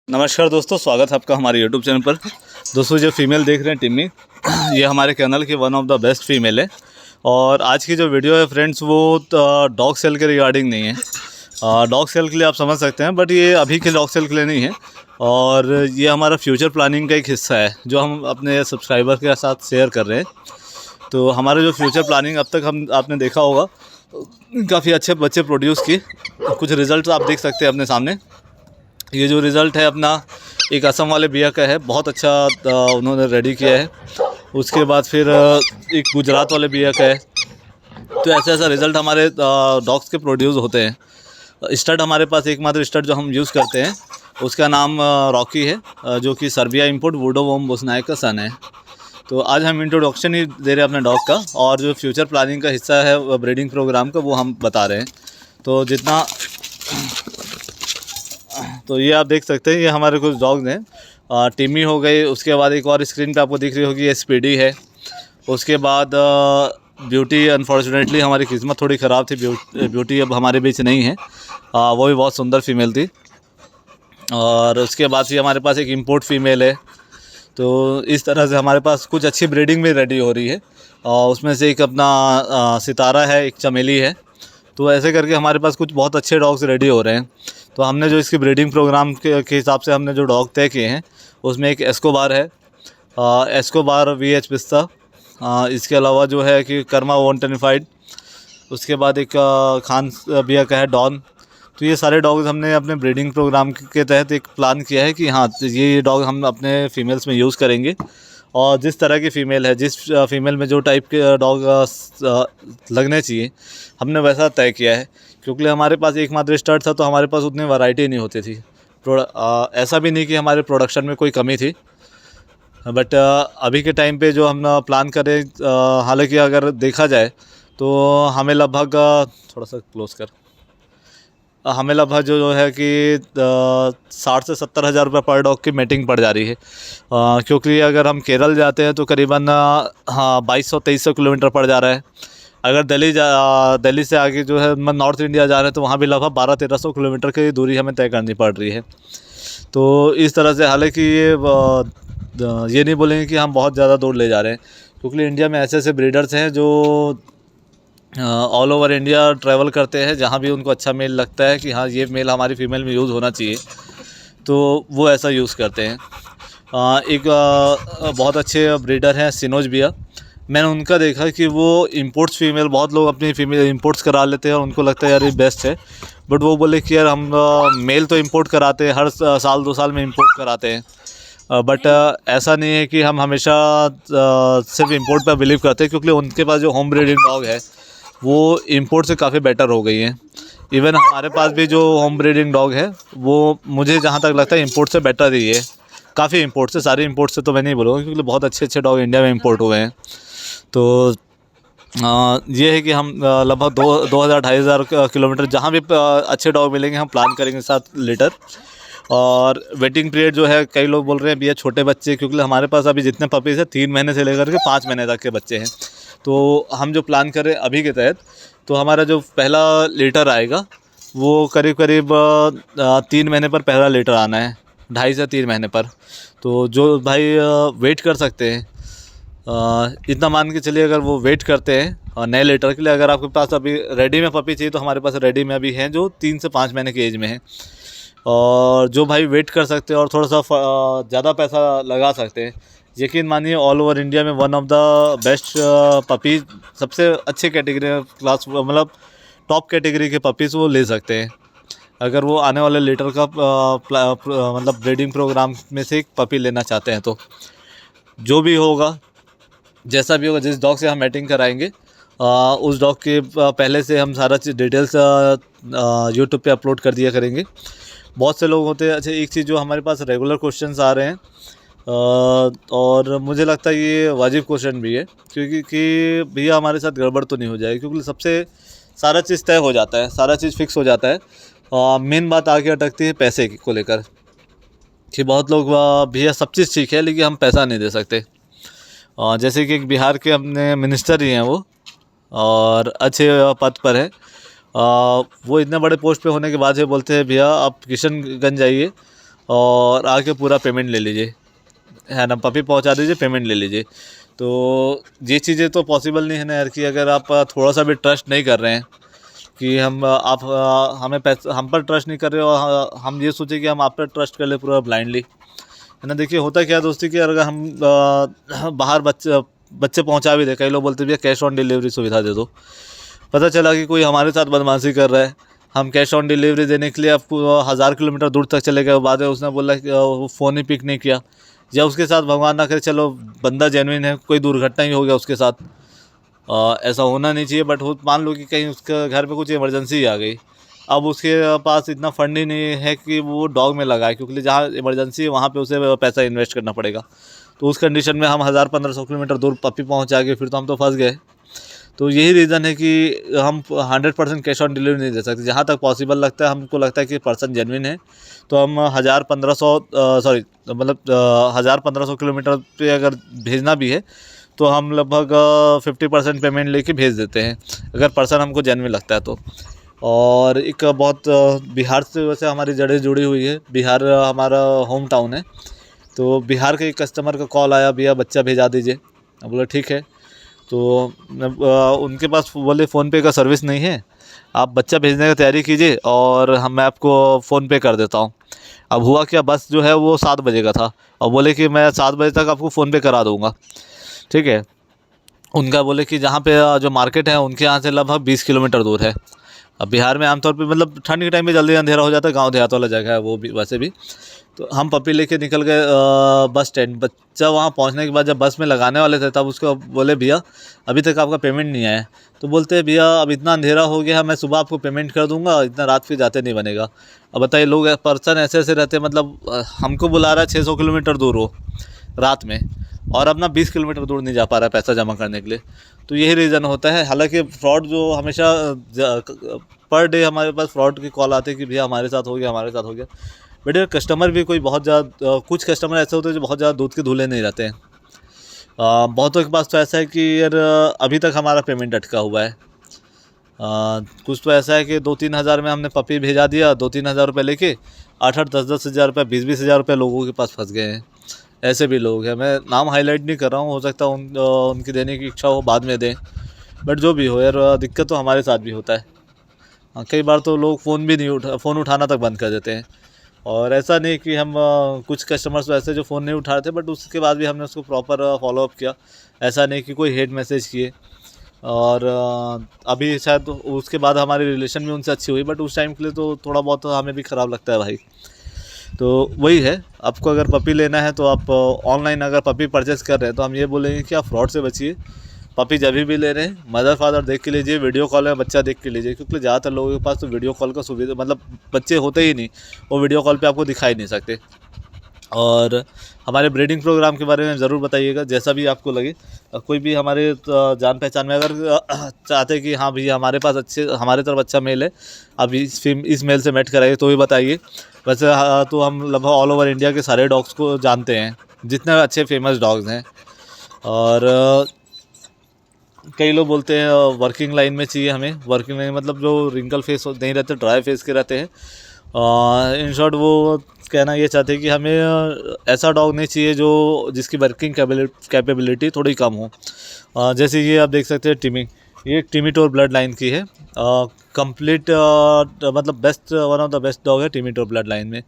नमस्कार दोस्तों, स्वागत है आपका हमारे यूट्यूब चैनल पर। दोस्तों, जो फीमेल देख रहे हैं टिम्मी, ये हमारे चैनल की one of the best female है। और आज की जो वीडियो है फ्रेंड्स, वो डॉग सेल के रिगार्डिंग नहीं है। डॉग सेल के लिए आप समझ सकते हैं, बट ये अभी के डॉग सेल के लिए नहीं है। और ये हमारा फ्यूचर प्लानिंग का एक हिस्सा है जो हम अपने सब्सक्राइबर के साथ शेयर कर रहे हैं। तो हमारा जो फ्यूचर प्लानिंग अब तक आपने देखा होगा, काफ़ी अच्छे बच्चे प्रोड्यूस किए। कुछ रिज़ल्ट आप देख सकते हैं अपने सामने। ये जो रिज़ल्ट है अपना एक असम वाले भैया का है, बहुत अच्छा उन्होंने रेडी किया है। उसके बाद फिर एक गुजरात वाले भैया का है। तो ऐसा रिज़ल्ट हमारे डॉग्स के प्रोड्यूस होते हैं। स्टड हमारे पास एकमात्र स्टड जो हम यूज़ करते हैं, उसका नाम रॉकी है, जो कि सर्बिया इंपोर्ट वुडो वोम बोस्नायक का सन है। तो आज हम इंट्रोडक्शन ही दे रहे हैं अपने डॉग का, और जो फ्यूचर प्लानिंग का हिस्सा है ब्रीडिंग प्रोग्राम का, वो हम बता रहे हैं। तो ये आप देख सकते हैं, ये हमारे कुछ डॉग्स हैं। टिम्मी हो गई, उसके बाद एक और स्क्रीन पे आपको दिख रही होगी, ये स्पीडी है। उसके बाद ब्यूटी, अनफॉर्चुनेटली हमारी किस्मत थोड़ी ख़राब थी, ब्यूटी अब हमारे बीच नहीं है। वो भी बहुत सुंदर फीमेल थी। और उसके बाद फिर हमारे पास एक इंपोर्ट फीमेल है। तो इस तरह से हमारे पास कुछ अच्छी ब्रीडिंग में रेडी हो रही है। और उसमें से एक अपना सितारा है, एक चमेली है। तो ऐसे करके हमारे पास कुछ बहुत अच्छे डॉग्स रेडी हो रहे हैं। तो हमने जो इसकी ब्रीडिंग प्रोग्राम के हिसाब से हमने जो डॉग तय किए हैं, उसमें एक एस्कोबार है, एस्कोबार VH पिस्ता। इसके अलावा जो है कि कर्मा 125। उसके बाद एक खान बिया का है, डॉन। तो ये सारे डॉग्स हमने अपने ब्रीडिंग प्रोग्राम के तहत एक प्लान किया है कि हाँ, ये डॉग हम अपने फीमेल्स में यूज़ करेंगे। और जिस तरह की फ़ीमेल है, जिस फीमेल में जो टाइप के डॉग लगने चाहिए, हमने वैसा तय किया है। क्योंकि हमारे पास एकमात्र स्टार्ट था, तो हमारे पास उतनी वैरायटी नहीं होती थी। ऐसा भी नहीं कि हमारे प्रोडक्शन में कोई कमी थी, बट अभी के टाइम पे जो हम प्लान करें, हालांकि अगर देखा जाए तो हमें लगभग थोड़ा सा क्लोज कर हमें लगभग जो है कि 60 से 70 हज़ार रुपये पर डॉग की मेटिंग पड़ जा रही है। क्योंकि अगर हम केरल जाते हैं तो करीबन 2200-2300 किलोमीटर पड़ जा रहा है। अगर दिल्ली से आगे जो है नॉर्थ इंडिया जा रहे हैं, तो वहाँ भी लगभग 1200-1300 किलोमीटर की दूरी हमें तय करनी पड़ रही है। तो इस तरह से, हालांकि ये नहीं बोलेंगे कि हम बहुत ज़्यादा दूर ले जा रहे हैं, क्योंकि इंडिया में ऐसे ऐसे ब्रीडर्स हैं जो ऑल ओवर इंडिया ट्रैवल करते हैं। जहाँ भी उनको अच्छा मेल लगता है कि हाँ, ये मेल हमारी फ़ीमेल में यूज़ होना चाहिए, तो वो ऐसा यूज़ करते हैं। एक बहुत अच्छे ब्रीडर हैं, सिनोज भैया। मैंने उनका देखा कि वो इंपोर्ट्स फीमेल, बहुत लोग अपनी फीमेल इंपोर्ट्स करा लेते हैं और उनको लगता है यार ये बेस्ट है। बट वो बोले कि यार हम मेल तो इंपोर्ट कराते हैं, हर साल 2 साल में इंपोर्ट कराते हैं। बट ऐसा नहीं है कि हम हमेशा सिर्फ इंपोर्ट पर बिलीव करते हैं, क्योंकि उनके पास जो होम ब्रीडिंग डॉग है, वो इंपोर्ट से काफ़ी बेटर हो गई हैं। इवन हमारे पास भी जो होम ब्रीडिंग डॉग है, वो मुझे जहाँ तक लगता है इंपोर्ट से बेटर ही है। काफ़ी इंपोर्ट से, सारे इंपोर्ट से तो मैं नहीं बोलूँगा, क्योंकि बहुत अच्छे अच्छे डॉग इंडिया में इंपोर्ट हुए हैं। तो ये है कि हम लगभग 2,000-2,500 किलोमीटर जहाँ भी अच्छे डॉग मिलेंगे, हम प्लान करेंगे 7 लीटर। और वेटिंग पीरियड जो है, कई लोग बोल रहे हैं भैया छोटे बच्चे, क्योंकि हमारे पास अभी जितने पपीज़ हैं 3 महीने से लेकर के 5 महीने तक के बच्चे हैं। तो हम जो प्लान करें अभी के तहत, तो हमारा जो पहला लीटर आएगा, वो करीब करीब 3 महीने पर पहला लीटर आना है, 2.5 से 3 महीने पर। तो जो भाई वेट कर सकते हैं, इतना मान के चलिए, अगर वो वेट करते हैं नए लीटर के लिए, अगर आपके पास अभी रेडी में पपी चाहिए, तो हमारे पास रेडी में अभी हैं जो 3 से 5 महीने की एज में है। और जो भाई वेट कर सकते हैं और थोड़ा सा ज़्यादा पैसा लगा सकते हैं, यकीन मानिए ऑल ओवर इंडिया में one of the best puppies, सबसे अच्छे कैटेगरी क्लास, मतलब टॉप कैटेगरी के पपीज़ वो ले सकते हैं, अगर वो आने वाले लीटर का मतलब ब्रीडिंग प्रोग्राम में से एक पपी लेना चाहते हैं। तो जो भी होगा, जैसा भी होगा, जिस डॉग से हम मैटिंग कराएंगे, उस डॉग के पहले से हम सारा चीज़ डिटेल्स यूट्यूब पे अपलोड कर दिया करेंगे। बहुत से लोग होते हैं। अच्छा, एक चीज़ जो हमारे पास रेगुलर क्वेश्चंस आ रहे हैं, और मुझे लगता है ये वाजिब क्वेश्चन भी है, क्योंकि कि भैया हमारे साथ गड़बड़ तो नहीं हो जाएगी, क्योंकि सबसे सारा चीज़ तय हो जाता है, सारा चीज़ फिक्स हो जाता है। मेन बात आके अटकती है पैसे को लेकर, कि बहुत लोग भैया सब चीज़ ठीक है, लेकिन हम पैसा नहीं दे सकते। जैसे कि एक बिहार के अपने मिनिस्टर ही हैं वो, और अच्छे पद पर है। वो इतने बड़े पोस्ट पे होने के बाद ये बोलते हैं भैया आप किशनगंज जाइए, और आके पूरा पेमेंट ले लीजिए, है ना, पपी पहुंचा दीजिए, पेमेंट ले लीजिए। तो ये चीज़ें तो पॉसिबल नहीं है ना यार, कि अगर आप थोड़ा सा भी ट्रस्ट नहीं कर रहे हैं कि आप हमें पैसा, हम पर ट्रस्ट नहीं कर रहे हो और हम ये सोचे कि हम आप पर ट्रस्ट कर ले पूरा ब्लाइंडली, है ना। देखिए होता क्या है दोस्ती कि अगर हम बाहर बच्चे पहुंचा भी दे, कई लोग बोलते भैया कैश ऑन डिलीवरी सुविधा दे दो। पता चला कि कोई हमारे साथ बदमाशी कर रहा है, हम कैश ऑन डिलीवरी देने के लिए आपको 1000 किलोमीटर दूर तक चले गए, बाद में उसने बोला कि वो फ़ोन ही पिक नहीं किया, या उसके साथ भगवान ना करे चलो बंदा जेन्युइन है, कोई दुर्घटना ही हो गया उसके साथ। ऐसा होना नहीं चाहिए, बट मान लो कि कहीं उसके घर पे कुछ इमरजेंसी आ गई, अब उसके पास इतना फंड ही नहीं है कि वो डॉग में लगाए, क्योंकि जहाँ इमरजेंसी है वहाँ पे उसे पैसा इन्वेस्ट करना पड़ेगा। तो उस कंडीशन में हम 1000-1500 किलोमीटर दूर पपी पहुँचा के फिर तो हम तो फंस गए। तो यही रीज़न है कि हम 100% कैश ऑन डिलीवरी नहीं दे सकते। जहाँ तक पॉसिबल लगता है, हमको लगता है कि पर्सन जेन्युइन है, तो हम 1000-1500 किलोमीटर पे अगर भेजना भी है तो हम लगभग 50% पेमेंट लेके भेज देते हैं, अगर पर्सन हमको जेन्युइन लगता है तो। और एक बहुत बिहार से वैसे हमारी जड़ें जुड़ी हुई है, बिहार हमारा होम टाउन है। तो बिहार के एक कस्टमर का कॉल आया, भैया बच्चा भेजा दीजिए। मैं बोला ठीक है। तो उनके पास बोले फ़ोनपे का सर्विस नहीं है, आप बच्चा भेजने की तैयारी कीजिए और मैं आपको फ़ोनपे कर देता हूँ। अब हुआ क्या, बस जो है वो 7 बजे का था और बोले कि मैं 7 बजे तक आपको फ़ोनपे करा दूँगा, ठीक है। उनका बोले कि जहाँ पे जो मार्केट है उनके यहाँ से लगभग 20 किलोमीटर दूर है। अब बिहार में आमतौर पे मतलब ठंड के टाइम में जल्दी अंधेरा हो जाता है, गांव देहात वाला जगह है वो भी वैसे भी। तो हम पपी लेके निकल गए बस स्टैंड। बच्चा वहाँ पहुँचने के बाद जब बस में लगाने वाले थे तब उसको बोले भैया अभी तक आपका पेमेंट नहीं आया है। तो बोलते हैं भैया अब इतना अंधेरा हो गया, मैं सुबह आपको पेमेंट कर दूंगा, इतना रात फिर जाते नहीं बनेगा। अब बताइए, लोग पर्सन ऐसे ऐसे रहते हैं, मतलब हमको बुला रहा है 600 किलोमीटर दूर हो रात में, और अपना 20 किलोमीटर दूर नहीं जा पा रहा है पैसा जमा करने के लिए। तो यही रीज़न होता है। हालांकि फ्रॉड जो हमेशा पर डे हमारे पास फ्रॉड की कॉल आती है कि भैया हमारे साथ हो गया, हमारे साथ हो गया। बट यार कस्टमर भी कोई बहुत ज़्यादा, कुछ कस्टमर ऐसे होते हैं जो बहुत ज़्यादा दूध के धुले नहीं रहते हैं। बहुतों के पास तो ऐसा है कि यार अभी तक हमारा पेमेंट अटका हुआ है। कुछ तो ऐसा है कि 2-3 हज़ार में हमने पपी भेजा दिया, 2-3 हज़ार रुपये लेके 8-8, 10-10 हज़ार रुपये, 20-20 हज़ार रुपये लोगों के पास फंस गए हैं। ऐसे भी लोग हैं, मैं नाम हाईलाइट नहीं कर रहा हूँ, हो सकता है उनकी देने की इच्छा हो बाद में दें, बट जो भी हो यार दिक्कत तो हमारे साथ भी होता है। कई बार तो लोग फ़ोन उठाना तक बंद कर देते हैं। और ऐसा नहीं कि हम कुछ कस्टमर्स वैसे जो फ़ोन नहीं उठा रहे थे, बट उसके बाद भी हमने उसको प्रॉपर फॉलोअप किया। ऐसा नहीं कि कोई हेट मैसेज किए। और अभी शायद उसके बाद हमारी रिलेशन भी उनसे अच्छी हुई, बट उस टाइम के लिए तो थोड़ा बहुत हमें भी ख़राब लगता है भाई। तो वही है, आपको अगर पपी लेना है तो आप ऑनलाइन अगर पपी परचेस कर रहे हैं तो हम ये बोलेंगे कि आप फ्रॉड से बचिए। पपी जब भी ले रहे हैं मदर फादर देख के लीजिए, वीडियो कॉल में बच्चा देख के लीजिए, क्योंकि ज़्यादातर लोगों के पास तो वीडियो कॉल का सुविधा, मतलब बच्चे होते ही नहीं, वो वीडियो कॉल पे आपको दिखाई नहीं सकते। और हमारे ब्रीडिंग प्रोग्राम के बारे में ज़रूर बताइएगा, जैसा भी आपको लगे। कोई भी हमारे जान पहचान में अगर चाहते हैं कि हाँ भैया हमारे पास हमारे तरफ अच्छा मेल है, अब इस मेल से मैच कराइए, तो भी बताइए। वैसे तो हम लगभग ऑल ओवर इंडिया के सारे डॉग्स को जानते हैं, जितने अच्छे फेमस डॉग्स हैं। और कई लोग बोलते हैं वर्किंग लाइन में चाहिए हमें। वर्किंग लाइन मतलब जो रिंकल फेस नहीं रहते, ड्राई फेस के रहते हैं। इन शॉर्ट वो कहना ये चाहते हैं कि हमें ऐसा डॉग नहीं चाहिए जो जिसकी वर्किंग कैपेबिलिटी थोड़ी कम हो। जैसे ये आप देख सकते हैं टिमी, ये टिमीटोर ब्लड लाइन की है। कंप्लीट मतलब best, one of the best dog है टिमीटोर ब्लड लाइन में।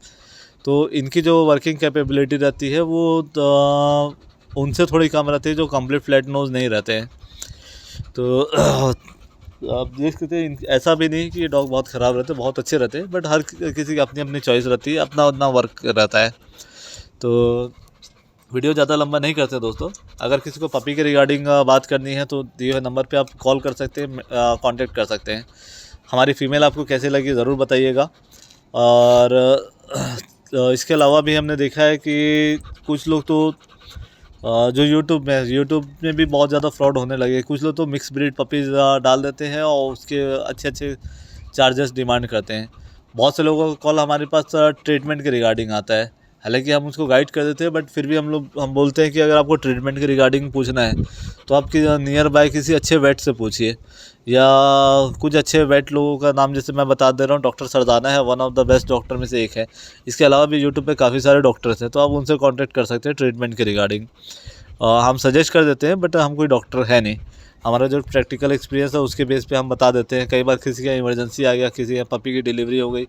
तो इनकी जो वर्किंग कैपेबिलिटी रहती है वो उनसे थोड़ी कम रहती है जो कंप्लीट फ्लैट नोज नहीं रहते हैं। तो आप देख सकते हैं, ऐसा भी नहीं कि ये डॉग बहुत ख़राब रहते, बहुत अच्छे रहते हैं, बट हर किसी की अपनी अपनी चॉइस रहती है, अपना अपना वर्क रहता है। तो वीडियो ज़्यादा लंबा नहीं करते दोस्तों। अगर किसी को पपी के रिगार्डिंग बात करनी है तो दिए हुए नंबर पे आप कॉल कर सकते हैं, कांटेक्ट कर सकते हैं। हमारी फ़ीमेल आपको कैसे लगी ज़रूर बताइएगा। और इसके अलावा भी हमने देखा है कि कुछ लोग तो जो यूट्यूब में भी बहुत ज़्यादा फ्रॉड होने लगे। कुछ लोग तो मिक्स ब्रीड पपीज़ डाल देते हैं और उसके अच्छे अच्छे चार्जेस डिमांड करते हैं। बहुत से लोगों का कॉल हमारे पास ट्रीटमेंट के रिगार्डिंग आता है हालांकि हम उसको गाइड कर देते हैं, बट फिर भी हम बोलते हैं कि अगर आपको ट्रीटमेंट के रिगार्डिंग पूछना है तो आप नियर बाय किसी अच्छे वेट से पूछिए, या कुछ अच्छे वेट लोगों का नाम जैसे मैं बता दे रहा हूँ, डॉक्टर सरदाना है, one of the best doctor में से एक है। इसके अलावा भी यूट्यूब पे काफ़ी सारे डॉक्टर्स हैं, तो आप उनसे कांटेक्ट कर सकते हैं ट्रीटमेंट के रिगार्डिंग। हम सजेस्ट कर देते हैं, बट हम कोई डॉक्टर है नहीं। हमारा जो प्रैक्टिकल एक्सपीरियंस है उसके बेस पे हम बता देते हैं। कई बार किसी का इमरजेंसी आ गया, किसी का पपी की डिलीवरी हो गई,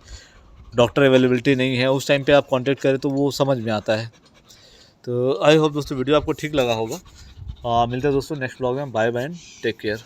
डॉक्टर अवेलेबिलिटी नहीं है, उस टाइम पे आप कांटेक्ट करें तो वो समझ में आता है। तो आई होप दोस्तों वीडियो आपको ठीक लगा होगा। मिलते हैं दोस्तों नेक्स्ट ब्लॉग में। Bye bye and take care.